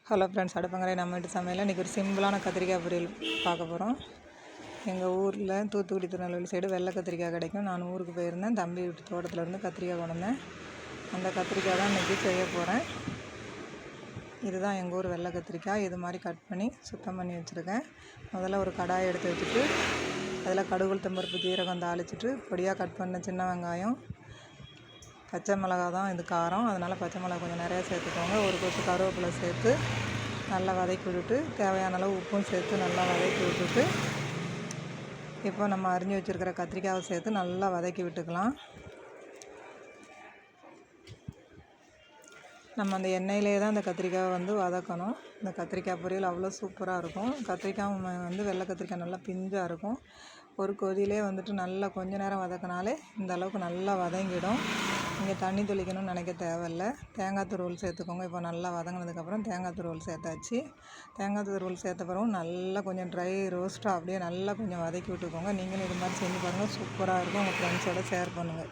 Hello friends, அடுப்பங்கரை நம்ம வீட்டு சமையல். இன்றைக்கி ஒரு சிம்பிளான கத்திரிக்காய் பொரியல் பார்க்க போகிறோம். எங்கள் ஊரில் தூத்துக்குடி திருநெல்வேலி சைடு வெள்ளை கத்திரிக்காய் கிடைக்கும். நான் ஊருக்கு போயிருந்தேன். தம்பி வீட்டு தோட்டத்தில் இருந்து கத்திரிக்காய் கொண்டேன். அந்த கத்திரிக்காய் தான் இன்றைக்கி செய்ய போகிறேன். இதுதான் எங்கள் ஊர் வெள்ளை கத்திரிக்காய். இது மாதிரி கட் பண்ணி சுத்தம் பண்ணி வச்சுருக்கேன். முதல்ல ஒரு கடாயை எடுத்து வச்சுட்டு அதில் கடுகு, உளுத்தம் பருப்பு, ஜீரகம் தாளிச்சிட்டு பொடியாக கட் பண்ண சின்ன வெங்காயம், பச்சை மிளகா தான் இது காரம், அதனால் பச்சை மிளகா கொஞ்சம் நிறையா சேர்த்துக்கோங்க. ஒரு கொத்து கருவேப்பிலை சேர்த்து நல்லா வதக்கி விட்டுட்டு தேவையான அளவு உப்பும் சேர்த்து நல்லா வதக்கி விட்டுட்டு இப்போ நம்ம அரிஞ்சு வச்சுருக்கிற கத்திரிக்காயை சேர்த்து நல்லா வதக்கி விட்டுக்கலாம். நம்ம அந்த எண்ணெயிலே தான் அந்த கத்திரிக்காயை வதக்கணும். இந்த கத்திரிக்காய் பொரியல் அவ்வளோ சூப்பராக இருக்கும். கத்திரிக்காய் வெள்ளை கத்திரிக்காய் நல்லா பிஞ்சாக இருக்கும். ஒரு கொதியிலே நல்லா கொஞ்ச நேரம் வதக்கினாலே இந்த அளவுக்கு நல்லா வதங்கிடும். நீங்கள் தண்ணி தெளிக்கணும்னு நினைக்க தேவையில்லை. தேங்காய் துருவல் சேர்த்துக்கோங்க. இப்போ நல்லா வதங்கினதுக்கப்புறம் தேங்காய் துருவல் சேர்த்தாச்சு. தேங்காய் துருவல் சேர்த்த பிறகு நல்லா கொஞ்சம் ட்ரை ரோஸ்ட்டாக அப்படியே நல்லா கொஞ்சம் வதக்கி விட்டுக்கோங்க. நீங்களும் இது மாதிரி செஞ்சு பாருங்கள், சூப்பராக இருக்கும். உங்கள் ஃப்ரெண்ட்ஸோடு ஷேர் பண்ணுங்கள்.